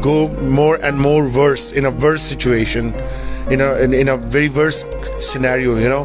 go more and more worse, in a worse situation, in a very worse scenario, you know.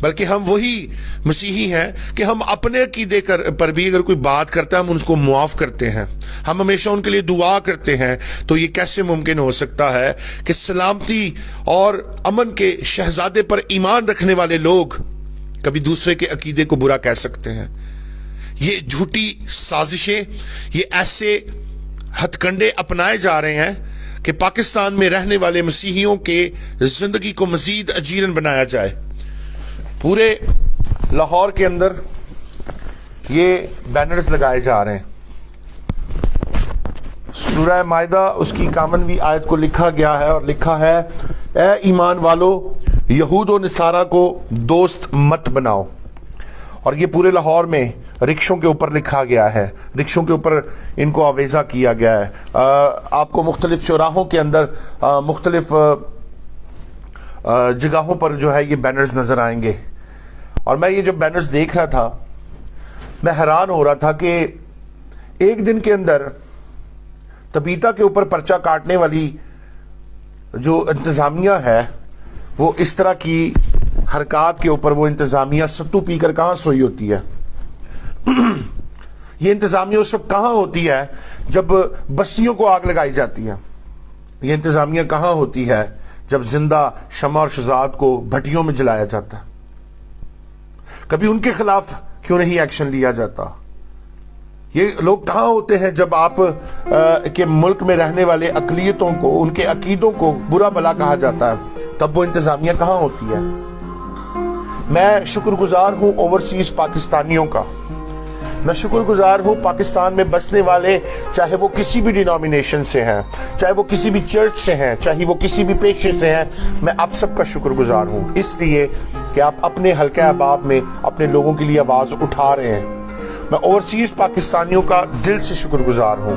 بلکہ ہم وہی مسیحی ہیں کہ ہم اپنے عقیدے پر بھی اگر کوئی بات کرتا ہے ہم ان کو معاف کرتے ہیں، ہم ہمیشہ ان کے لیے دعا کرتے ہیں۔ تو یہ کیسے ممکن ہو سکتا ہے کہ سلامتی اور امن کے شہزادے پر ایمان رکھنے والے لوگ کبھی دوسرے کے عقیدے کو برا کہہ سکتے ہیں؟ یہ جھوٹی سازشیں، یہ ایسے ہتھ کنڈے اپنائے جا رہے ہیں کہ پاکستان میں رہنے والے مسیحیوں کے زندگی کو مزید اجیرن بنایا جائے۔ پورے لاہور کے اندر یہ بینرز لگائے جا رہے ہیں۔ سورہ مائدہ اس کی 51ویں آیت کو لکھا گیا ہے اور لکھا ہے، اے ایمان والو یہود و نصارہ کو دوست مت بناؤ۔ اور یہ پورے لاہور میں رکشوں کے اوپر لکھا گیا ہے، رکشوں کے اوپر ان کو آویزہ کیا گیا ہے۔ آپ کو مختلف چوراہوں کے اندر مختلف جگہوں پر جو ہے یہ بینرز نظر آئیں گے۔ اور میں یہ جو بینرز دیکھ رہا تھا میں حیران ہو رہا تھا کہ ایک دن کے اندر تبیتا کے اوپر پرچہ کاٹنے والی جو انتظامیہ ہے وہ اس طرح کی حرکات کے اوپر وہ انتظامیہ ستو پی کر کہاں سوئی ہوتی ہے؟ یہ انتظامیہ اس وقت کہاں ہوتی ہے جب بستیوں کو آگ لگائی جاتی ہے؟ یہ انتظامیہ کہاں ہوتی ہے جب زندہ شمع اور شہزاد کو بھٹیوں میں جلایا جاتا ہے؟ کبھی ان کے خلاف کیوں نہیں ایکشن لیا جاتا؟ یہ لوگ کہاں ہوتے ہیں جب آپ کے ملک میں رہنے والے اقلیتوں کو، ان کے عقیدوں کو برا بلا کہا جاتا ہے؟ تب وہ انتظامیہ کہاں ہوتی ہے؟ میں شکر گزار ہوں اوورسیز پاکستانیوں کا، میں شکر گزار ہوں پاکستان میں بسنے والے، چاہے وہ کسی بھی ڈینومینیشن سے ہیں، چاہے وہ کسی بھی چرچ سے ہیں، چاہے وہ کسی بھی پیشے سے ہیں، میں آپ سب کا شکر گزار ہوں اس لیے کہ آپ اپنے حلقہ احباب میں اپنے لوگوں کے لیے آواز اٹھا رہے ہیں۔ میں اوورسیز پاکستانیوں کا دل سے شکر گزار ہوں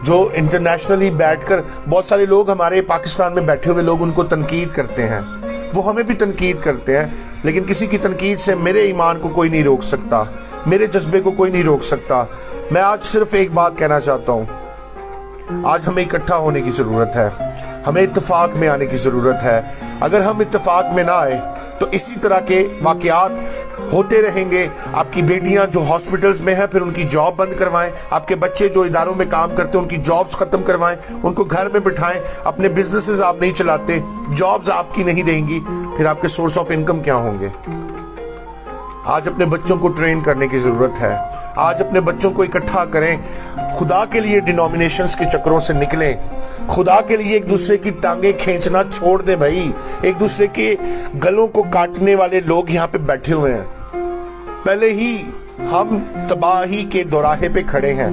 جو انٹرنیشنلی بیٹھ کر، بہت سارے لوگ ہمارے پاکستان میں بیٹھے ہوئے لوگ ان کو تنقید کرتے ہیں، وہ ہمیں بھی تنقید کرتے ہیں، لیکن کسی کی تنقید سے میرے ایمان کو کوئی نہیں روک سکتا، میرے جذبے کو کوئی نہیں روک سکتا۔ میں آج صرف ایک بات کہنا چاہتا ہوں، آج ہمیں اکٹھا ہونے کی ضرورت ہے، ہمیں اتفاق میں آنے کی ضرورت ہے۔ اگر ہم اتفاق میں نہ آئے تو اسی طرح کے واقعات ہوتے رہیں گے۔ آپ کی بیٹیاں جو ہاسپٹلز میں ہیں پھر ان کی جاب بند کروائیں، آپ کے بچے جو اداروں میں کام کرتے ہیں ان کی جابز ختم کروائیں، ان کو گھر میں بٹھائیں، اپنے بزنسز آپ نہیں چلاتے، جابز آپ کی نہیں رہیں گی، پھر آپ کے سورس آف انکم کیا ہوں گے؟ آج اپنے بچوں کو ٹرین کرنے کی ضرورت ہے، آج اپنے بچوں کو اکٹھا کریں، خدا کے لیے ڈینومینیشنز کے چکروں سے نکلیں، خدا کے لیے ایک دوسرے کی ٹانگیں کھینچنا چھوڑ دیں بھائی۔ ایک دوسرے کے گلوں کو کاٹنے والے لوگ یہاں پہ بیٹھے ہوئے ہیں، پہلے ہی ہم تباہی کے دوراہے پہ کھڑے ہیں،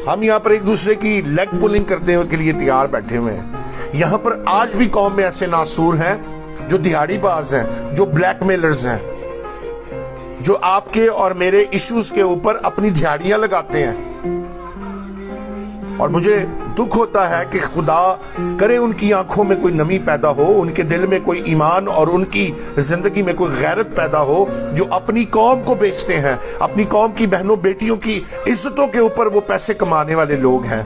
ہم یہاں پر ایک دوسرے کی لیگ پولنگ کرتے ہوئے کے لیے تیار بیٹھے ہوئے ہیں۔ یہاں پر آج بھی قوم میں ایسے ناسور ہیں جو دہاڑی باز ہیں، جو بلیک میلرز ہیں، جو آپ کے اور میرے ایشوز کے اوپر اپنی دہاڑیاں لگاتے ہیں۔ اور مجھے دکھ ہوتا ہے کہ خدا کرے ان کی آنکھوں میں کوئی نمی پیدا ہو، ان کے دل میں کوئی ایمان اور ان کی زندگی میں کوئی غیرت پیدا ہو، جو اپنی قوم کو بیچتے ہیں، اپنی قوم کی بہنوں بیٹیوں کی عزتوں کے اوپر وہ پیسے کمانے والے لوگ ہیں۔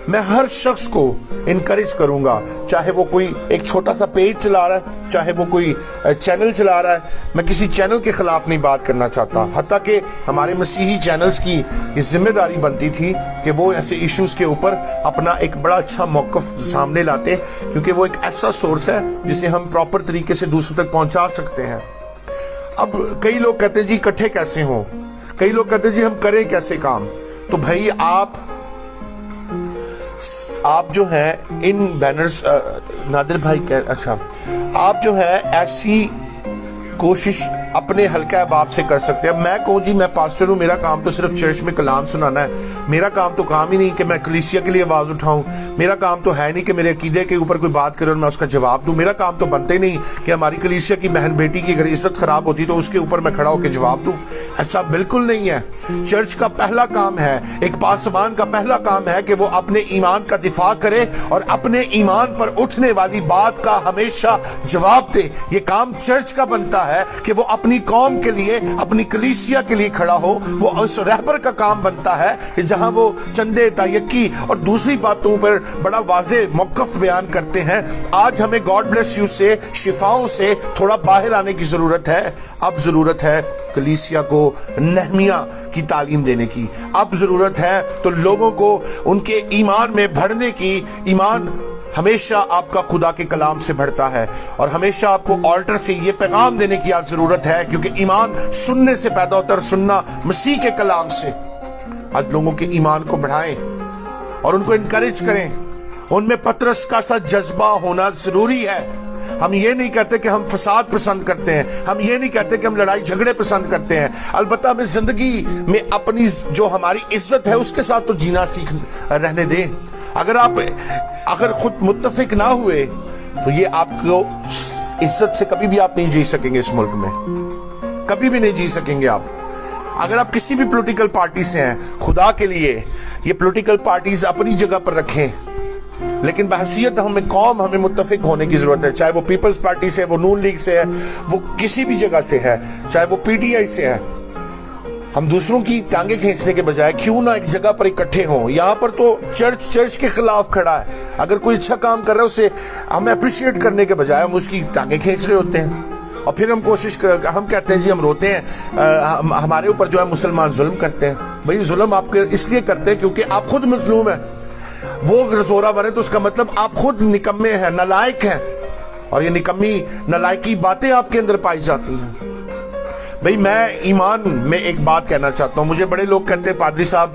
میں ہر شخص کو انکریج کروں گا، چاہے وہ کوئی ایک چھوٹا سا پیج چلا رہا ہے، چاہے وہ کوئی چینل چلا رہا ہے، میں کسی چینل کے خلاف نہیں بات کرنا چاہتا، حتیٰ کہ ہمارے مسیحی چینلز کی یہ ذمہ داری بنتی تھی کہ وہ ایسے ایشوز کے اوپر اپنا ایک بڑا اچھا موقف سامنے لاتے، کیونکہ وہ ایک ایسا سورس ہے جسے ہم پراپر طریقے سے دوسروں تک پہنچا سکتے ہیں۔ اب کئی لوگ کہتے ہیں جی اکٹھے کیسے ہوں، کئی لوگ کہتے ہیں جی ہم کریں کیسے کام۔ تو بھائی آپ جو ہیں ان بینرز، نادر بھائی اچھا، آپ جو ہے ایسی کوشش اپنے حلقہ احباب سے کر سکتے ہیں۔ میں کہوں جی میں پاسٹر ہوں، میرا کام تو صرف چرچ میں کلام سنانا ہے، میرا کام تو کام ہی نہیں کہ میں کلیسیا کے لیے آواز اٹھاؤں، میرا کام تو ہے نہیں کہ میرے عقیدے کے اوپر کوئی بات کرے اور میں اس کا جواب دوں، میرا کام تو بنتا ہی نہیں کہ ہماری کلیسیا کی بہن بیٹی کی اگر عزت خراب ہوتی تو اس کے اوپر میں کھڑا ہو کے جواب دوں۔ ایسا بالکل نہیں ہے۔ چرچ کا پہلا کام ہے، ایک پاسبان کا پہلا کام ہے کہ وہ اپنے ایمان کا دفاع کرے اور اپنے ایمان پر اٹھنے والی بات کا ہمیشہ جواب دے۔ یہ کام چرچ کا بنتا ہے کہ وہ اپنے اپنی قوم کے لیے, اپنی کلیسیا کے لیے کھڑا ہو, وہ اس رہبر کا کام بنتا ہے کہ جہاں وہ چندے تایکی اور دوسری باتوں پر بڑا واضح موقف بیان کرتے ہیں. آج ہمیں گاڈ بلیس یو سے, شفاؤں سے تھوڑا باہر آنے کی ضرورت ہے. اب ضرورت ہے کلیسیا کو نہمیہ کی تعلیم دینے کی. اب ضرورت ہے تو لوگوں کو ان کے ایمان میں بڑھنے کی. ایمان ہمیشہ آپ کا خدا کے کلام سے بڑھتا ہے, اور ہمیشہ آپ کو آلٹر سے یہ پیغام دینے کی آج ضرورت ہے, کیونکہ ایمان سننے سے پیدا ہوتا ہے, اور سننا مسیح کے کلام سے. آج لوگوں کے ایمان کو بڑھائیں اور ان کو انکریج کریں. ان میں پطرس کا سا جذبہ ہونا ضروری ہے. ہم یہ نہیں کہتے کہ ہم فساد پسند کرتے ہیں, ہم یہ نہیں کہتے کہ ہم لڑائی جھگڑے پسند کرتے ہیں. البتہ ہمیں زندگی میں اپنی جو ہماری عزت ہے اس کے ساتھ تو جینا سیکھ رہنے دیں. اگر خود متفق نہ ہوئے تو یہ آپ کو عزت سے کبھی بھی آپ نہیں جی سکیں گے. اس ملک میں کبھی بھی نہیں جی سکیں گے آپ. اگر آپ کسی بھی پولیٹیکل پارٹی سے ہیں, خدا کے لیے یہ پولیٹیکل پارٹیز اپنی جگہ پر رکھیں, لیکن بحثیت ہمیں قوم ہمیں متفق ہونے کی ضرورت ہے. چاہے وہ پیپلز پارٹی سے, وہ نون لیگ سے ہے, وہ کسی بھی جگہ سے ہے, چاہے وہ پی ٹی آئی سے ہے. ہم دوسروں کی ٹانگیں کھینچنے کے بجائے کیوں نہ ایک جگہ پر اکٹھے ہوں. یہاں پر تو چرچ کے خلاف کھڑا ہے. اگر کوئی اچھا کام کر رہا ہے اسے ہم اپریشیٹ کرنے کے بجائے ہم اس کی ٹانگیں کھینچ رہے ہوتے ہیں, اور پھر ہم کہتے ہیں جی ہم روتے ہیں, ہمارے اوپر جو ہے مسلمان ظلم کرتے ہیں. بھئی ظلم آپ اس لیے کرتے ہیں کیونکہ آپ خود مظلوم ہیں. وہ زورہ ور ہے تو اس کا مطلب آپ خود نکمے ہیں, نالائق ہیں, اور یہ نکمی نالائقی باتیں آپ کے اندر پائی جاتی ہیں. بھئی میں ایمان میں ایک بات کہنا چاہتا ہوں. مجھے بڑے لوگ کہتے ہیں پادری صاحب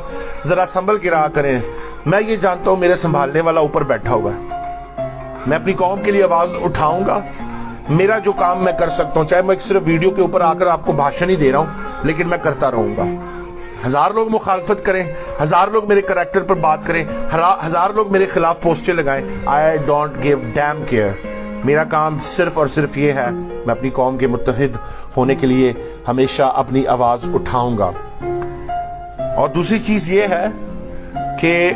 ذرا سنبھل کے رہا کریں. میں یہ جانتا ہوں میرے سنبھالنے والا اوپر بیٹھا ہوا ہے. میں اپنی قوم کے لیے آواز اٹھاؤں گا. میرا جو کام میں کر سکتا ہوں, چاہے میں صرف ویڈیو کے اوپر آ کر آپ کو بھاشن ہی دے رہا ہوں, لیکن میں کرتا رہوں گا. 1000 لوگ مخالفت کریں, 1000 لوگ میرے کریکٹر پر بات کریں, 1000 لوگ میرے خلاف پوسٹیں لگائیں, I don't give damn care. میرا کام صرف اور صرف یہ ہے, میں اپنی قوم کے متحد ہونے کے لیے ہمیشہ اپنی آواز اٹھاؤں گا. اور دوسری چیز یہ ہے کہ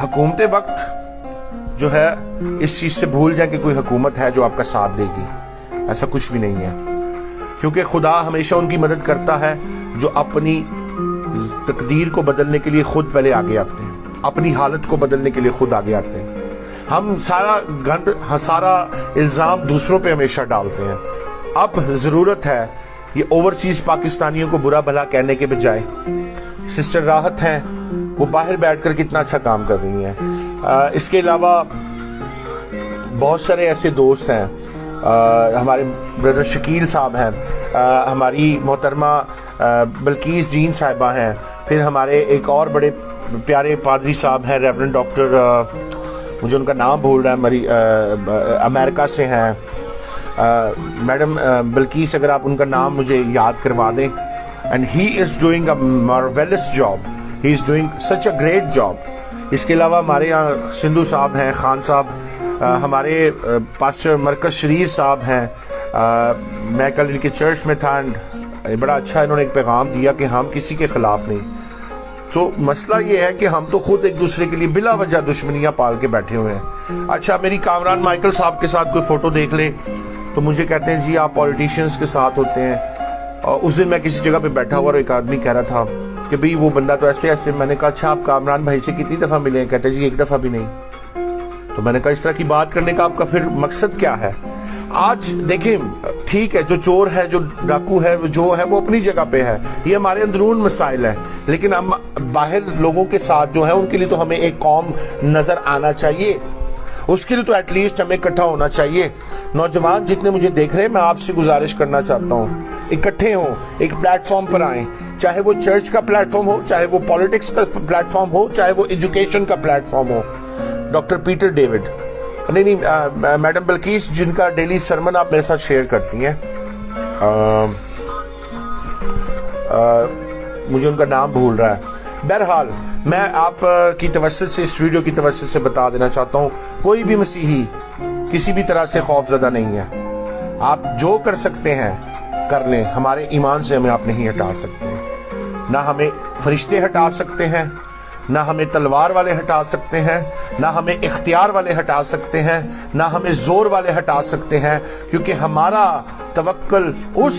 حکومت وقت جو ہے اس چیز سے بھول جائیں کہ کوئی حکومت ہے جو آپ کا ساتھ دے گی. ایسا کچھ بھی نہیں ہے, کیونکہ خدا ہمیشہ ان کی مدد کرتا ہے جو اپنی تقدیر کو بدلنے کے لیے خود پہلے آگے آتے ہیں, اپنی حالت کو بدلنے کے لیے خود آگے آتے ہیں. ہم سارا الزام دوسروں پہ ہمیشہ ڈالتے ہیں. اب ضرورت ہے یہ اوورسیز پاکستانیوں کو برا بھلا کہنے کے بجائے, سسٹر راحت ہیں وہ باہر بیٹھ کر کتنا اچھا کام کر رہی ہیں. اس کے علاوہ بہت سارے ایسے دوست ہیں, ہمارے بردر شکیل صاحب ہیں, ہماری محترمہ بلکیس جین صاحبہ ہیں, پھر ہمارے ایک اور بڑے پیارے پادری صاحب ہیں ریورنڈ ڈاکٹر, مجھے ان کا نام بھول رہا ہے, امریکہ سے ہیں میڈم بلکیس, اگر آپ ان کا نام مجھے یاد کروا دیں. And he is doing a marvellous job, he is doing such a great job. اس کے علاوہ ہمارے یہاں سندھو صاحب ہیں, خان صاحب, ہمارے پاسٹر مرکز شریف صاحب ہیں. میں کل ان کے چرچ میں تھا, بڑا اچھا انہوں نے ایک پیغام دیا کہ ہم کسی کے خلاف نہیں. تو مسئلہ یہ ہے کہ ہم تو خود ایک دوسرے کے لیے بلا وجہ دشمنیاں پال کے بیٹھے ہوئے ہیں. اچھا میری کامران مائیکل صاحب کے ساتھ کوئی فوٹو دیکھ لے تو مجھے کہتے ہیں جی آپ پولیٹیشنز کے ساتھ ہوتے ہیں. اور اس دن میں کسی جگہ پہ بیٹھا ہوا اور ایک آدمی کہہ رہا تھا کہ بھئی وہ بندہ تو ایسے ایسے. میں نے کہا اچھا آپ کامران بھائی سے کتنی دفعہ ملے ہیں؟ کہتے ہیں جی ایک دفعہ بھی نہیں. تو میں نے کہا اس طرح کی بات کرنے کا آپ کا پھر مقصد کیا ہے؟ آج دیکھیں ٹھیک ہے, جو چور ہے, جو ڈاکو ہے, جو ہے وہ اپنی جگہ پہ ہے, یہ ہمارے اندرون مسائل ہے, لیکن ہم باہر لوگوں کے ساتھ جو ہے ان کے لیے تو ہمیں ایک قوم نظر آنا چاہیے. اس کے لیے تو ایٹ لیسٹ ہمیں اکٹھا ہونا چاہیے. نوجوان جتنے مجھے دیکھ رہے ہیں, میں آپ سے گزارش کرنا چاہتا ہوں اکٹھے ہوں, ایک پلیٹ فارم پر آئیں, چاہے وہ چرچ کا پلیٹ فارم ہو, چاہے وہ پالیٹکس کا پلیٹ فارم ہو, چاہے وہ ایجوکیشن کا پلیٹ فارم ہو. ڈاکٹر پیٹر ڈیوڈ, نہیں میڈم بلکیس جن کا ڈیلی سرمن آپ میرے ساتھ شیئر کرتی ہیں, مجھے ان کا نام بھول رہا ہے. بہرحال میں آپ کی توسط سے, اس ویڈیو کی توسط سے بتا دینا چاہتا ہوں, کوئی بھی مسیحی کسی بھی طرح سے خوف زدہ نہیں ہے. آپ جو کر سکتے ہیں کر لیں, ہمارے ایمان سے ہمیں آپ نہیں ہٹا سکتے. نہ ہمیں فرشتے ہٹا سکتے ہیں, نہ ہمیں تلوار والے ہٹا سکتے ہیں, نہ ہمیں اختیار والے ہٹا سکتے ہیں, نہ ہمیں زور والے ہٹا سکتے ہیں, کیونکہ ہمارا توکل اس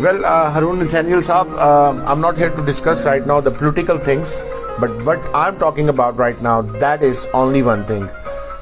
well Harun Nathaniel Saab, I'm not here to discuss right now the political things, but what I'm talking about right now, that is only one thing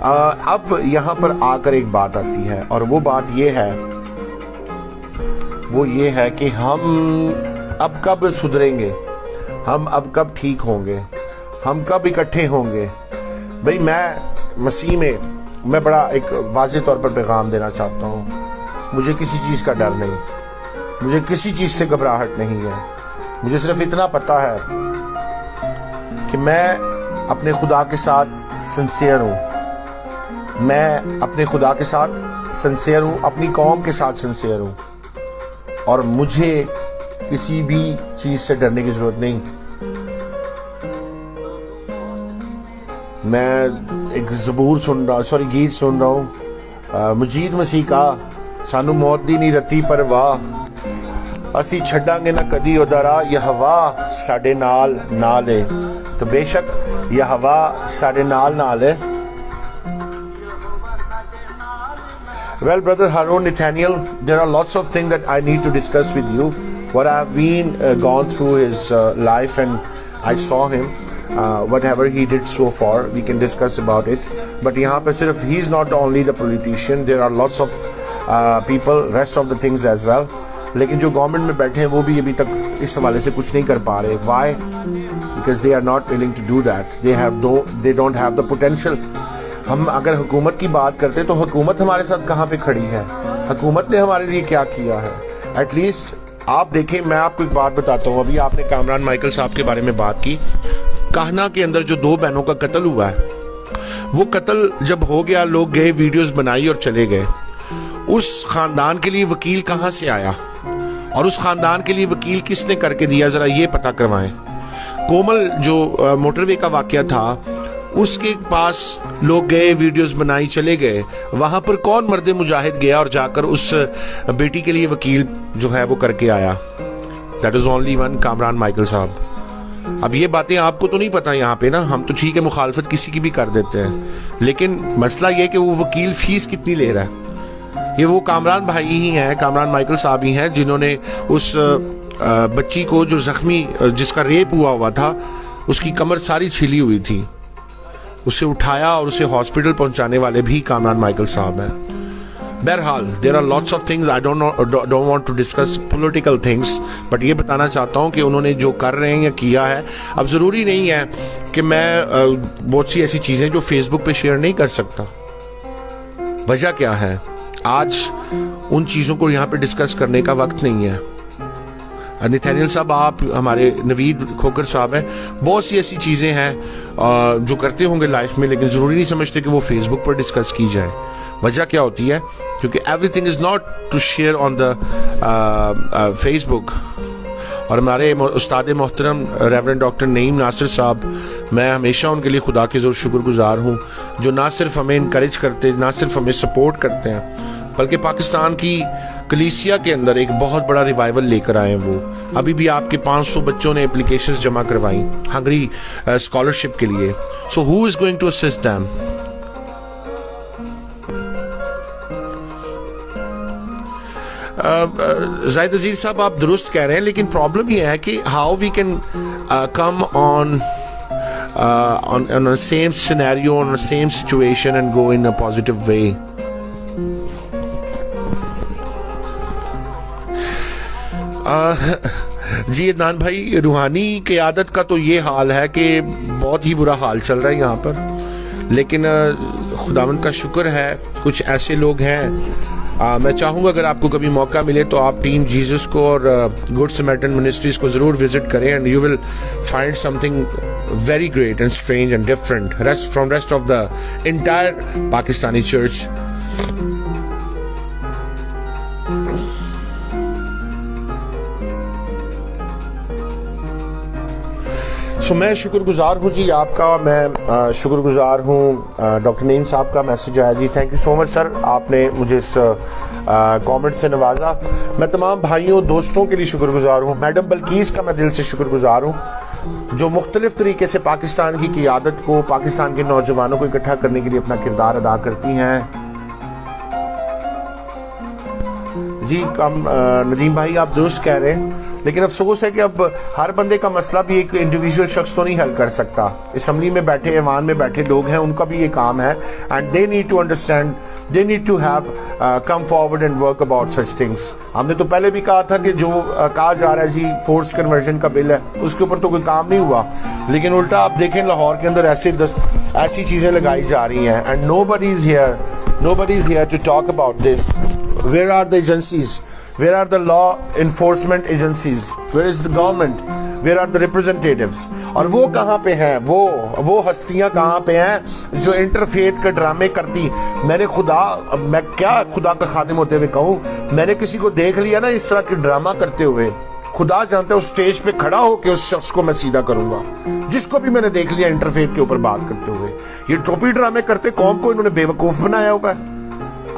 اب یہاں پر آ کر ایک بات آتی ہے، اور وہ بات یہ ہے کہ ہم اب کب سدھریں گے، ہم اب کب ٹھیک ہوں گے، ہم کب اکٹھے ہوں گے۔ بھئی میں مسیح میں بڑا ایک واضح طور پر پیغام دینا چاہتا ہوں، مجھے کسی چیز کا ڈر نہیں، مجھے کسی چیز سے گھبراہٹ نہیں ہے، مجھے صرف اتنا پتہ ہے کہ میں اپنے خدا کے ساتھ سنسیئر ہوں، میں اپنے خدا کے ساتھ سنسیئر ہوں، اپنی قوم کے ساتھ سنسیئر ہوں، اور مجھے کسی بھی چیز سے ڈرنے کی ضرورت نہیں۔ میں ایک زبور گیت سن رہا ہوں، مجید مسیح کا سانو موت دی نہیں رتی پرواہ، اسی چھڈاں گے نہ کدی ادارا، یہوہ ساڈے نال نال ہے۔ تو بے شک یہوہ ساڈے نال نال ہے۔ Well, brother Harun Nathaniel, there are lots of things that I need to discuss with you. What I have been gone through his life, and I saw him, whatever he did so far, we can discuss about it. But yahan pe sirf he is not only the politician, there are lots of people, rest of the things as well. لیکن جو government میں بیٹھے ہیں وہ بھی ابھی تک اس حوالے سے کچھ نہیں کر پا رہے۔ Why? Because they are not willing to do that. They don't have the potential. ہم اگر حکومت کی بات کرتے تو حکومت ہمارے ساتھ کہاں پہ کھڑی ہے، حکومت نے ہمارے لیے کیا کیا ہے۔ ایٹ لیسٹ آپ دیکھیں، میں آپ کو ایک بات بتاتا ہوں، ابھی آپ نے کامران مائیکل صاحب کے بارے میں بات کی، کاہنا کے اندر جو 2 بہنوں کا قتل ہوا ہے، وہ قتل جب ہو گیا، لوگ گئے، ویڈیوز بنائی اور چلے گئے، اس خاندان کے لیے وکیل کہاں سے آیا، اور اس خاندان کے لیے وکیل کس نے کر کے دیا، ذرا یہ پتہ کروائیں۔ کومل جو موٹر وے کا واقعہ تھا، اس کے پاس لوگ گئے، ویڈیوز بنائی، چلے گئے، وہاں پر کون مرد مجاہد گیا اور جا کر اس بیٹی کے لیے وکیل جو ہے وہ کر کے آیا؟ That is only one, Kamran Michael صاحب۔ اب یہ باتیں آپ کو تو نہیں پتا یہاں پہ نا، ہم تو ٹھیک ہے مخالفت کسی کی بھی کر دیتے ہیں، لیکن مسئلہ یہ کہ وہ وکیل فیس کتنی لے رہا ہے۔ یہ وہ کامران بھائی ہی ہیں، کامران مائیکل صاحب ہی ہیں جنہوں نے اس بچی کو جو زخمی، جس کا ریپ ہوا تھا، اس کی کمر ساری چھلی ہوئی تھی، اسے اٹھایا اور اسے ہاسپٹل پہنچانے والے بھی کامران مائیکل صاحب ہیں۔ بہرحال there are lots of things, I don't want to discuss political things, but یہ بتانا چاہتا ہوں کہ انہوں نے جو کر رہے ہیں یا کیا ہے، اب ضروری نہیں ہے کہ میں بہت سی ایسی چیزیں جو فیس بک پہ شیئر نہیں کر سکتا۔ وجہ کیا ہے؟ آج ان چیزوں کو یہاں پہ ڈسکس کرنے کا وقت نہیں ہے۔ نتھینیل صاحب، آپ ہمارے نوید کھوکر صاحب ہیں، بہت سی ایسی چیزیں ہیں جو کرتے ہوں گے لائف میں، لیکن ضروری نہیں سمجھتے کہ وہ فیس بک پر ڈسکس کی جائے۔ وجہ کیا ہوتی ہے؟ کیونکہ everything is not to share on the Facebook. اور ہمارے استاد محترم ریورنڈ ڈاکٹر نعیم ناصر صاحب، میں ہمیشہ ان کے لیے خدا کے زور شکر گزار ہوں، جو نہ صرف ہمیں انکریج کرتے، نہ صرف ہمیں سپورٹ کرتے ہیں، بلکہ پاکستان کی کلیسیا کے اندر ایک بہت بڑا ریوائول لے کر آئے ہیں۔ وہ ابھی بھی آپ کے 500 بچوں نے اپلیکیشنز جمع کروائی ہنگری اسکالرشپ کے لیے۔ So who is going to assist them? Zahid Uzair صاحب، آپ درست کہہ رہے ہیں، لیکن پرابلم یہ ہے کہ how we can come on a same scenario, on a same situation and go in a positive way. جی عدنان بھائی، روحانی قیادت کا تو یہ حال ہے کہ بہت ہی برا حال چل رہا ہے یہاں پر، لیکن خداوند کا شکر ہے کچھ ایسے لوگ ہیں۔ میں چاہوں گا اگر آپ کو کبھی موقع ملے تو آپ ٹیم جیزس کو اور گڈ سمیرٹن منسٹریز کو ضرور وزٹ کریں، and you will find something very great and strange and different from rest of the entire Pakistani church. So میں شکر گزار ہوں جی آپ کا، میں شکر گزار ہوں ڈاکٹر نعیم صاحب کا میسج آیا جی، تھینک یو سو مچ سر، آپ نے مجھے اس کامنٹ سے نوازا۔ میں تمام بھائیوں دوستوں کے لیے شکر گزار ہوں، میڈم بلقیس کا میں دل سے شکر گزار ہوں، جو مختلف طریقے سے پاکستان کی قیادت کو، پاکستان کے نوجوانوں کو اکٹھا کرنے کے لیے اپنا کردار ادا کرتی ہیں۔ جی ندیم بھائی، آپ درست کہہ رہے ہیں، لیکن افسوس ہے کہ اب ہر بندے کا مسئلہ بھی ایک انڈیویجول شخص تو نہیں حل کر سکتا. اسمبلی میں بیٹھے ایوان میں بیٹھے لوگ ہیں, ان کا بھی یہ کام ہے, and they need to understand, they need to have come forward and work about such things. ہم نے تو پہلے بھی کہا تھا کہ جو کہا جا رہا ہے جی فورس کنورژن کا بل ہے, اس کے اوپر تو کوئی کام نہیں ہوا, لیکن الٹا آپ دیکھیں لاہور کے اندر ایسی چیزیں لگائی جا رہی ہیں, and nobody is here to talk about this. Where are the agencies? Where are the law enforcement agencies? Where is the government? Where are the representatives? اور وہ کہاں پہ ہیں, وہ ہستیاں کہاں پہ ہیں جو انٹرفیتھ کے ڈرامے کرتی. میں کیا خدا کا خادم ہوتے ہوئے کہوں, میں نے کسی کو دیکھ لیا نا اس طرح کے ڈرامہ کرتے ہوئے, خدا جانتا ہے اس سٹیج پہ کھڑا ہو کے اس شخص کو میں سیدھا کروں گا, جس کو بھی میں نے دیکھ لیا انٹرفیتھ کے اوپر بات کرتے ہوئے. یہ ٹوپی ڈرامے کرتے قوم کو انہوں نے بے وقوف بنایا ہوا ہے.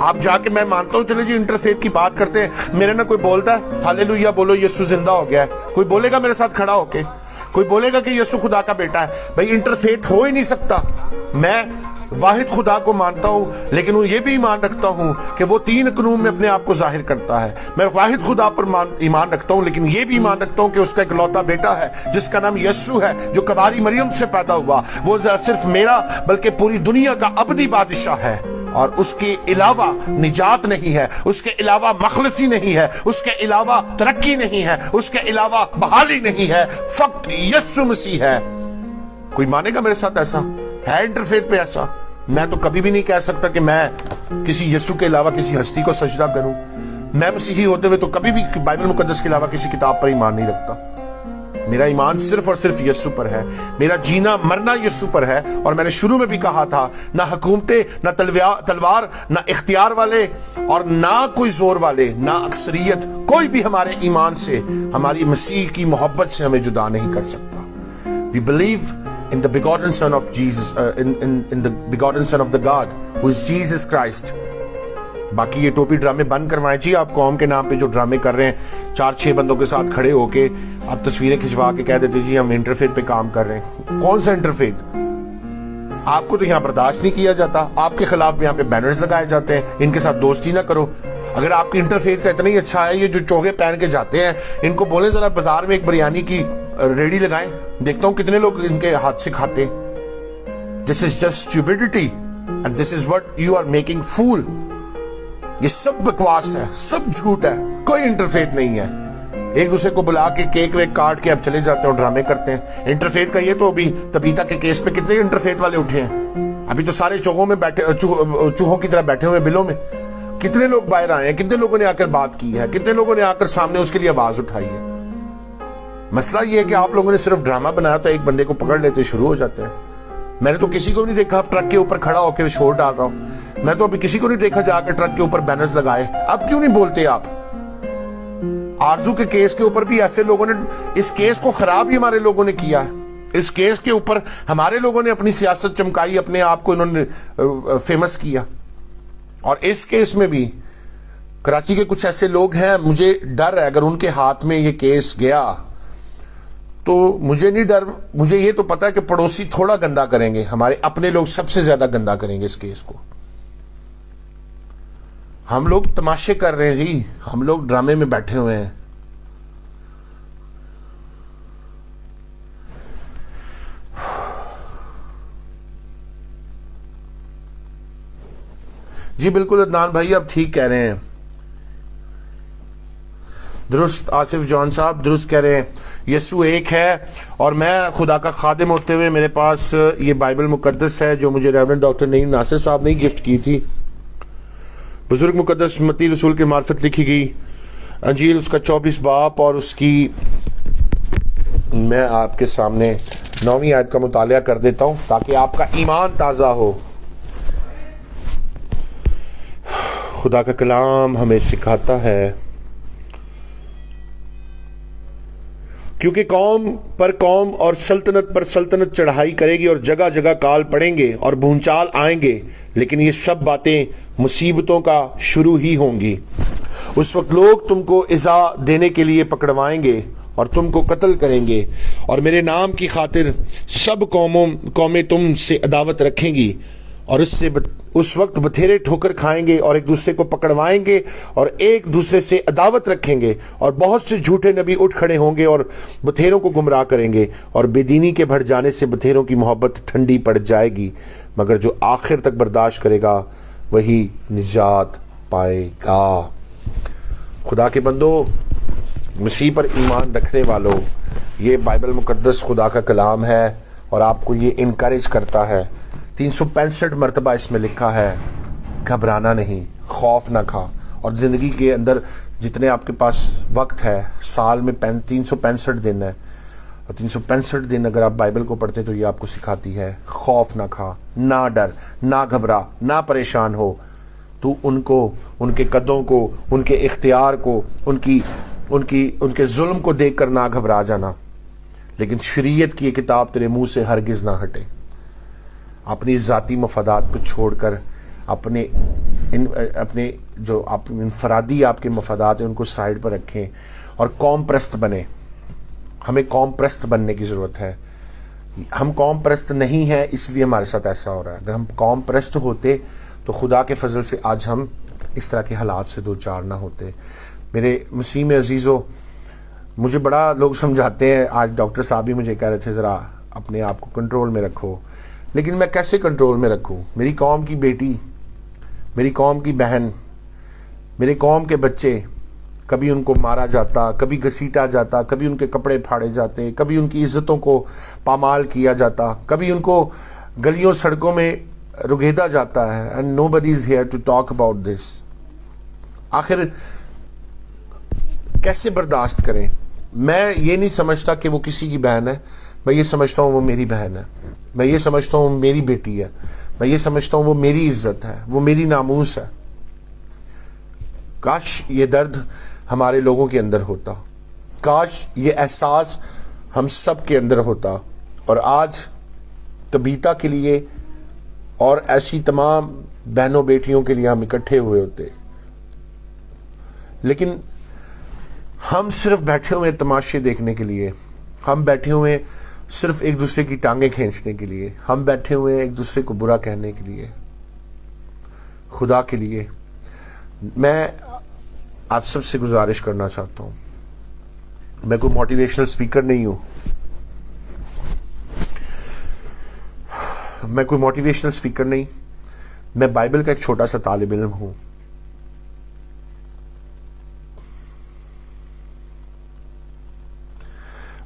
آپ جا کے, میں مانتا ہوں چلے جی انٹرفیتھ کی بات کرتے ہیں, میرے نہ کوئی بولتا ہے ہاللیلویا بولو یسوع زندہ ہو گیا ہے, کوئی بولے گا میرے ساتھ کھڑا ہو کے, کوئی بولے گا کہ یسوع خدا کا بیٹا ہے. بھائی انٹرفیتھ ہو ہی نہیں سکتا. میں واحد خدا کو مانتا ہوں, لیکن یہ بھی ایمان رکھتا ہوں کہ وہ 3 اقنوم میں اپنے آپ کو ظاہر کرتا ہے. میں واحد خدا پر ایمان رکھتا ہوں, لیکن یہ بھی ایمان رکھتا ہوں کہ اس کا اکلوتا بیٹا ہے جس کا نام یسوع ہے, جو کنواری مریم سے پیدا ہوا. وہ صرف میرا بلکہ پوری دنیا کا ابدی بادشاہ ہے, اور اس کے علاوہ نجات نہیں ہے, اس کے علاوہ مخلصی نہیں ہے, اس کے علاوہ ترقی نہیں ہے, اس کے علاوہ بحالی نہیں ہے, فقط یسوع مسیح ہے. کوئی مانے گا میرے ساتھ ایسا ہے انٹرفیتھ پہ ایسا؟ میں تو کبھی بھی نہیں کہہ سکتا کہ میں کسی یسوع کے علاوہ کسی ہستی کو سجدہ کروں. میں مسیحی ہوتے ہوئے تو کبھی بھی بائبل مقدس کے علاوہ کسی کتاب پر ایمان نہیں رکھتا. میرا ایمان صرف اور صرف یسوع پر ہے, میرا جینا مرنا یسوع پر ہے. اور میں نے شروع میں بھی کہا تھا, نہ حکومتیں, نہ تلوار, نہ اختیار والے, اور نہ کوئی زور والے, نہ اکثریت, کوئی بھی ہمارے ایمان سے, ہماری مسیح کی محبت سے ہمیں جدا نہیں کر سکتا. We believe in the begotten Son of Jesus, in the begotten Son of the God, who is Jesus Christ. باقی یہ ٹوپی ڈرامے بند کروائیں جی. آپ قوم کے نام پہ جو ڈرامے کر رہے ہیں, 4-6 بندوں کے ساتھ کھڑے ہو کے آپ تصویریں کھنچوا کے کہہ دیتے جی ہم انٹرفیتھ پہ کام کر رہے ہیں. کون سا انٹرفیتھ؟ آپ کو تو یہاں برداشت نہیں کیا جاتا. آپ کے خلاف یہاں پہ بینرز لگائے جاتے ہیں, ان کے ساتھ دوستی نہ کرو. اگر آپ کی انٹرفیتھ کا اتنا ہی اچھا ہے, یہ جو چوگے پہن کے جاتے ہیں, ان کو بولیں ذرا بازار میں ایک بریانی کی ریڈی لگائیں, دیکھتا ہوں کتنے لوگ ان کے ہاتھ سے کھاتے. This is just stupidity and this is what you are making fool. یہ سب بکواس ہے, سب جھوٹ ہے, کوئی انٹرفیتھ نہیں ہے. ایک دوسرے کو بلا کے کیک ویک کاٹ کے اب چلے جاتے ہیں اور ڈرامے کرتے ہیں. انٹرفیتھ کا یہ تو ابھی تبیتا کے کیس پہ کتنے انٹرفیتھ والے اٹھے ہیں, ابھی تو سارے چوہوں میں بیٹھے, چوہوں کی طرح بیٹھے ہوئے بلوں میں. کتنے لوگ باہر آئے ہیں, کتنے لوگوں نے آ کر بات کی ہے, کتنے لوگوں نے آ کر سامنے اس کے لیے آواز اٹھائی ہے. مسئلہ یہ ہے کہ آپ لوگوں نے صرف ڈرامہ بنایا تو ایک بندے کو پکڑ لیتے شروع ہو جاتے ہیں. میں نے تو کسی کو نہیں دیکھا ٹرک کے اوپر کھڑا ہو کے شور ڈال رہا ہوں. میں تو ابھی کسی کو نہیں دیکھا جا کے ٹرک کے اوپر بینرز لگائے. اب کیوں نہیں بولتے آپ؟ آرزو کے کیس کے اوپر بھی ایسے لوگوں نے, اس کیس کو خراب ہی ہمارے لوگوں نے کیا ہے. اس کیس کے اوپر ہمارے لوگوں نے اپنی سیاست چمکائی, اپنے آپ کو انہوں نے فیمس کیا. اور اس کیس میں بھی کراچی کے کچھ ایسے لوگ ہیں, مجھے ڈر ہے اگر ان کے ہاتھ میں یہ کیس گیا تو مجھے نہیں ڈر, مجھے یہ تو پتا ہے کہ پڑوسی تھوڑا گندا کریں گے, ہمارے اپنے لوگ سب سے زیادہ گندا کریں گے اس کیس کو. ہم لوگ تماشے کر رہے ہیں جی, ہم لوگ ڈرامے میں بیٹھے ہوئے ہیں. جی بالکل عدنان بھائی آپ ٹھیک کہہ رہے ہیں, درست. آصف جان صاحب درست کہہ رہے ہیں, یسوع ایک ہے. اور میں خدا کا خادم ہوتے ہوئے میرے پاس یہ بائبل مقدس ہے جو مجھے ریورنڈ ڈاکٹر نعیم ناصر صاحب نے گفٹ کی تھی. بزرگ مقدس متی رسول کے معرفت لکھی گئی انجیل, اس کا 24 باب اور اس کی میں آپ کے سامنے 9ویں آیت کا مطالعہ کر دیتا ہوں تاکہ آپ کا ایمان تازہ ہو. خدا کا کلام ہمیں سکھاتا ہے کیونکہ قوم پر قوم اور سلطنت پر سلطنت چڑھائی کرے گی اور جگہ جگہ کال پڑیں گے اور بھونچال آئیں گے, لیکن یہ سب باتیں مصیبتوں کا شروع ہی ہوں گی. اس وقت لوگ تم کو ایذا دینے کے لیے پکڑوائیں گے اور تم کو قتل کریں گے, اور میرے نام کی خاطر سب قومیں تم سے عداوت رکھیں گی, اور اس وقت بتھیرے ٹھوکر کھائیں گے اور ایک دوسرے کو پکڑوائیں گے اور ایک دوسرے سے عداوت رکھیں گے، اور بہت سے جھوٹے نبی اٹھ کھڑے ہوں گے اور بتھیروں کو گمراہ کریں گے، اور بے دینی کے بڑھ جانے سے بتھیروں کی محبت ٹھنڈی پڑ جائے گی، مگر جو آخر تک برداشت کرے گا وہی نجات پائے گا۔ خدا کے بندو، مسیح پر ایمان رکھنے والوں، یہ بائبل مقدس خدا کا کلام ہے اور آپ کو یہ انکریج کرتا ہے۔ 365 مرتبہ اس میں لکھا ہے گھبرانا نہیں، خوف نہ کھا۔ اور زندگی کے اندر جتنے آپ کے پاس وقت ہے، سال میں 365 دن ہے، اور 365 دن اگر آپ بائبل کو پڑھتے تو یہ آپ کو سکھاتی ہے خوف نہ کھا، نہ ڈر، نہ گھبرا، نہ پریشان ہو۔ تو ان کو، ان کے قدوں کو، ان کے اختیار کو، ان کے ظلم کو دیکھ کر نہ گھبرا جانا، لیکن شریعت کی یہ کتاب تیرے منہ سے ہرگز نہ ہٹے۔ اپنی ذاتی مفادات کو چھوڑ کر اپنے جو انفرادی آپ کے مفادات ہیں ان کو سائیڈ پر رکھیں اور قوم پرست بنیں۔ ہمیں قوم پرست بننے کی ضرورت ہے۔ ہم قوم پرست نہیں ہیں، اس لیے ہمارے ساتھ ایسا ہو رہا ہے۔ اگر ہم قوم پرست ہوتے تو خدا کے فضل سے آج ہم اس طرح کے حالات سے دو چار نہ ہوتے۔ میرے مسیح میں عزیزو، مجھے بڑا لوگ سمجھاتے ہیں، آج ڈاکٹر صاحب بھی مجھے کہہ رہے تھے ذرا اپنے آپ کو کنٹرول میں رکھو، لیکن میں کیسے کنٹرول میں رکھوں؟ میری قوم کی بیٹی، میری قوم کی بہن، میرے قوم کے بچے، کبھی ان کو مارا جاتا، کبھی گھسیٹا جاتا، کبھی ان کے کپڑے پھاڑے جاتے، کبھی ان کی عزتوں کو پامال کیا جاتا، کبھی ان کو گلیوں سڑکوں میں رگیدا جاتا ہے، and nobody is here to talk about this۔ آخر کیسے برداشت کریں؟ میں یہ نہیں سمجھتا کہ وہ کسی کی بہن ہے، میں یہ سمجھتا ہوں وہ میری بہن ہے، میں یہ سمجھتا ہوں وہ میری بیٹی ہے، میں یہ سمجھتا ہوں وہ میری عزت ہے، وہ میری ناموس ہے۔ کاش یہ درد ہمارے لوگوں کے اندر ہوتا، کاش یہ احساس ہم سب کے اندر ہوتا، اور آج تبیتا کے لیے اور ایسی تمام بہنوں بیٹیوں کے لیے ہم اکٹھے ہوئے ہوتے، لیکن ہم صرف بیٹھے ہوئے تماشے دیکھنے کے لیے، ہم بیٹھے ہوئے صرف ایک دوسرے کی ٹانگیں کھینچنے کے لیے، ہم بیٹھے ہوئے ایک دوسرے کو برا کہنے کے لیے۔ خدا کے لیے میں آپ سب سے گزارش کرنا چاہتا ہوں، میں کوئی موٹیویشنل اسپیکر نہیں ہوں، میں کوئی موٹیویشنل اسپیکر نہیں، میں بائبل کا ایک چھوٹا سا طالب علم ہوں۔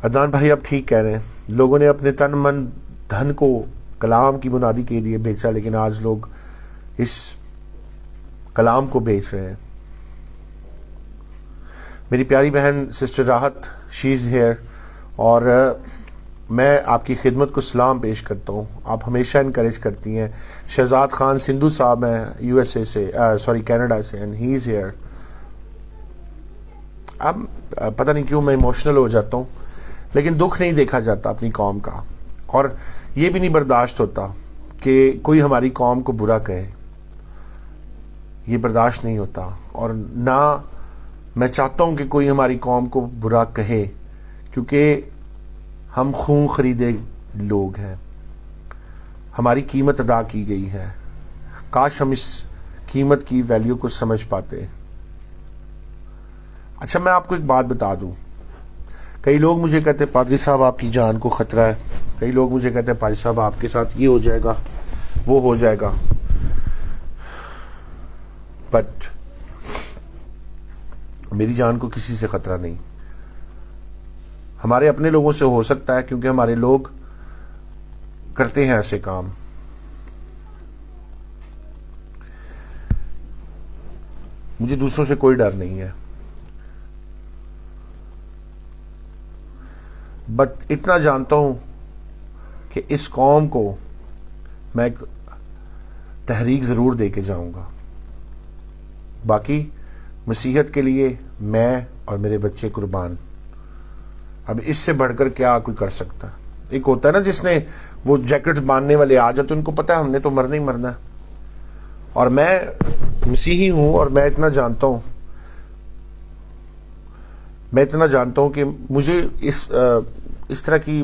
عدنان بھائی آپ ٹھیک کہہ رہے ہیں، لوگوں نے اپنے تن من دھن کو کلام کی بنیادی کے لیے بیچا، لیکن آج لوگ اس کلام کو بیچ رہے ہیں۔ میری پیاری بہن sister Rahat, she is here, اور میں آپ کی خدمت کو سلام پیش کرتا ہوں۔ آپ ہمیشہ انکریج کرتی ہیں۔ شہزاد خان سندھو صاحب ہیں یو ایس اے سے، کینیڈا سے، اینڈ ہی از ہیئر۔ اب پتہ نہیں کیوں میں ایموشنل ہو جاتا ہوں، لیکن دکھ نہیں دیکھا جاتا اپنی قوم کا، اور یہ بھی نہیں برداشت ہوتا کہ کوئی ہماری قوم کو برا کہے، یہ برداشت نہیں ہوتا، اور نہ میں چاہتا ہوں کہ کوئی ہماری قوم کو برا کہے، کیونکہ ہم خون خریدے لوگ ہیں، ہماری قیمت ادا کی گئی ہے۔ کاش ہم اس قیمت کی ویلیو کو سمجھ پاتے۔ اچھا میں آپ کو ایک بات بتا دوں، کئی لوگ مجھے کہتے ہیں پادری صاحب آپ کی جان کو خطرہ ہے، کئی لوگ مجھے کہتے ہیں پادری صاحب آپ کے ساتھ یہ ہو جائے گا، وہ ہو جائے گا، بٹ میری جان کو کسی سے خطرہ نہیں۔ ہمارے اپنے لوگوں سے ہو سکتا ہے، کیونکہ ہمارے لوگ کرتے ہیں ایسے کام۔ مجھے دوسروں سے کوئی ڈر نہیں ہے، بٹ اتنا جانتا ہوں کہ اس قوم کو میں ایک تحریک ضرور دے کے جاؤں گا۔ باقی مسیحت کے لیے میں اور میرے بچے قربان، اب اس سے بڑھ کر کیا کوئی کر سکتا ہے؟ ایک ہوتا ہے نا جس نے وہ جیکٹس باندھنے والے آ جاتے، ان کو پتا ہے ہم نے تو مرنا ہی مرنا ہے، اور میں مسیحی ہوں، اور میں اتنا جانتا ہوں کہ مجھے اس طرح کی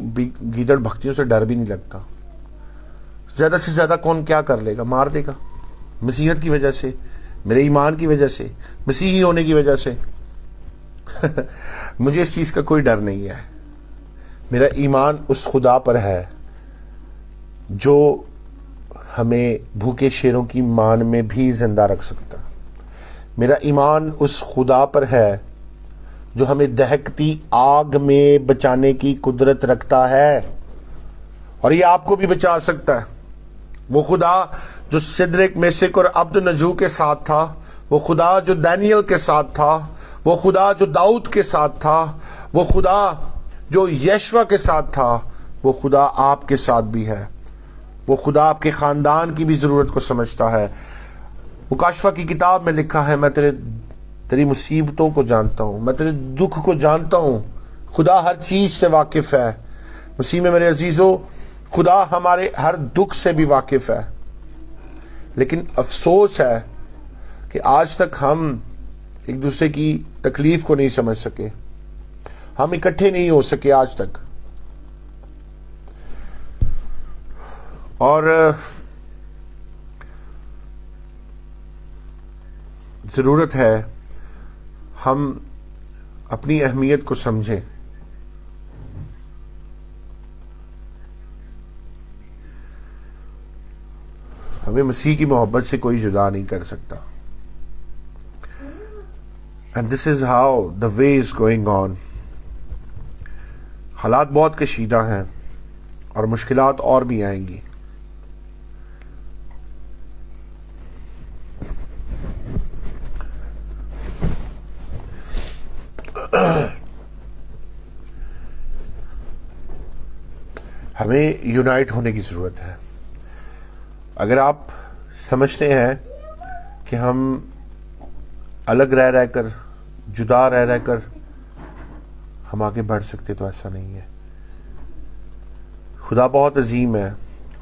گیدڑ بھکتیوں سے ڈر بھی نہیں لگتا۔ زیادہ سے زیادہ کون کیا کر لے گا؟ مار دے گا. مسیحیت کی وجہ سے، میرے ایمان کی وجہ سے، مسیحی ہونے کی وجہ سے. مجھے اس چیز کا کوئی ڈر نہیں ہے. میرا ایمان اس خدا پر ہے جو ہمیں بھوکے شیروں کی مان میں بھی زندہ رکھ سکتا. میرا ایمان اس خدا پر ہے جو ہمیں دہکتی آگ میں بچانے کی قدرت رکھتا ہے، اور یہ آپ کو بھی بچا سکتا ہے. وہ خدا جو سدرک میشک اور عبدنجو کے ساتھ تھا، وہ خدا جو دانیل کے ساتھ تھا، وہ خدا جو داؤد کے ساتھ تھا، وہ خدا جو یشوع کے ساتھ تھا، وہ خدا آپ کے ساتھ بھی ہے. وہ خدا آپ کے خاندان کی بھی ضرورت کو سمجھتا ہے. مکاشفہ کی کتاب میں لکھا ہے، میں تیری مصیبتوں کو جانتا ہوں، میں تیرے دکھ کو جانتا ہوں. خدا ہر چیز سے واقف ہے. مسیح میں میرے عزیزو، خدا ہمارے ہر دکھ سے بھی واقف ہے. لیکن افسوس ہے کہ آج تک ہم ایک دوسرے کی تکلیف کو نہیں سمجھ سکے. ہم اکٹھے نہیں ہو سکے آج تک. اور ضرورت ہے ہم اپنی اہمیت کو سمجھیں. ہمیں مسیح کی محبت سے کوئی جدا نہیں کر سکتا. And this is how the way is going on. حالات بہت کشیدہ ہیں اور مشکلات اور بھی آئیں گی. ہمیں یونائٹ ہونے کی ضرورت ہے. اگر آپ سمجھتے ہیں کہ ہم الگ رہ کر، جدا رہ کر ہم آگے بڑھ سکتے، تو ایسا نہیں ہے. خدا بہت عظیم ہے.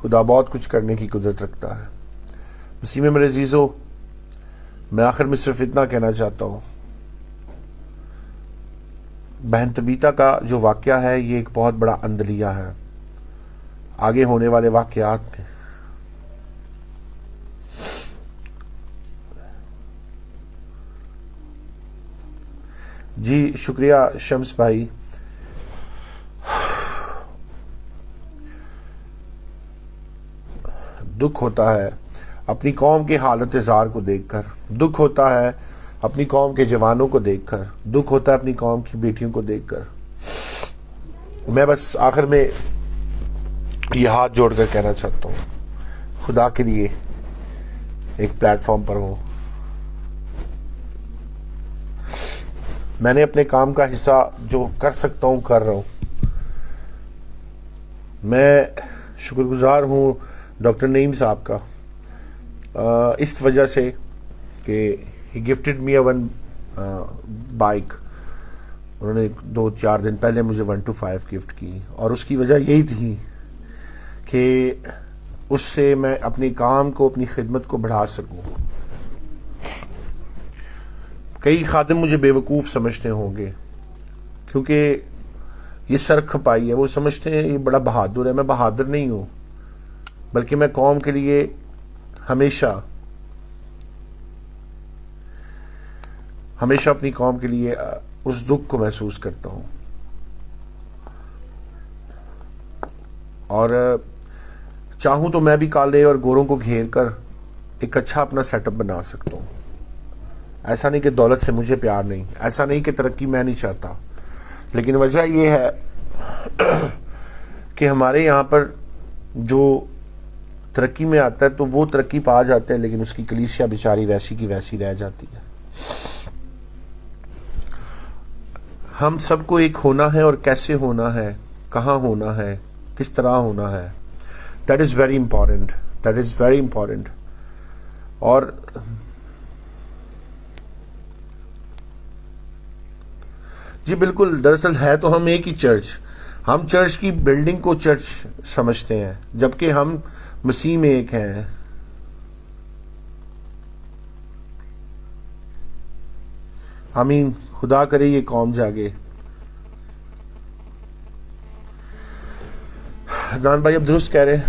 خدا بہت کچھ کرنے کی قدرت رکھتا ہے. مسیح میں میرے عزیزو، میں آخر میں صرف اتنا کہنا چاہتا ہوں، بہن طبیطہ کا جو واقعہ ہے یہ ایک بہت بڑا اندلیہ ہے آگے ہونے والے واقعات میں. جی شکریہ شمس بھائی. دکھ ہوتا ہے اپنی قوم کے حالت زار کو دیکھ کر، دکھ ہوتا ہے اپنی قوم کے جوانوں کو دیکھ کر، دکھ ہوتا ہے اپنی قوم کی بیٹیوں کو دیکھ کر. میں بس آخر میں یہ ہاتھ جوڑ کر کہنا چاہتا ہوں، خدا کے لیے ایک پلیٹ فارم پر ہوں. میں نے اپنے کام کا حصہ جو کر سکتا ہوں کر رہا ہوں. میں شکر گزار ہوں ڈاکٹر نعیم صاحب کا اس وجہ سے کہ ہی گفٹڈ می اے ون بائک. انہوں نے 2-4 دن پہلے مجھے 125 گفٹ کی، اور اس کی وجہ یہی تھی کہ اس سے میں اپنے کام کو، اپنی خدمت کو بڑھا سکوں. کئی خادم مجھے بے وقوف سمجھتے ہوں گے کیونکہ یہ سر کھپائی ہے. وہ سمجھتے ہیں یہ بڑا بہادر ہے. میں بہادر نہیں ہوں، بلکہ میں قوم کے لیے ہمیشہ اپنی قوم کے لیے اس دکھ کو محسوس کرتا ہوں. اور چاہوں تو میں بھی کالے اور گوروں کو گھیر کر ایک اچھا اپنا سیٹ اپ بنا سکتا ہوں. ایسا نہیں کہ دولت سے مجھے پیار نہیں، ایسا نہیں کہ ترقی میں نہیں چاہتا، لیکن وجہ یہ ہے کہ ہمارے یہاں پر جو ترقی میں آتا ہے تو وہ ترقی پا جاتے ہیں، لیکن اس کی کلیسیا بیچاری ویسی کی ویسی رہ جاتی ہے. ہم سب کو ایک ہونا ہے، اور کیسے ہونا ہے، کہاں ہونا ہے، کس طرح ہونا ہے. That is very important. That is very important. اور جی بالکل، دراصل ہے تو ہم ایک ہی چرچ. ہم چرچ کی بلڈنگ کو چرچ سمجھتے ہیں، جبکہ ہم مسیح میں ایک ہیں. آمین. خدا کرے یہ قوم جاگے. عدنان بھائی اب درست کہہ رہے ہیں.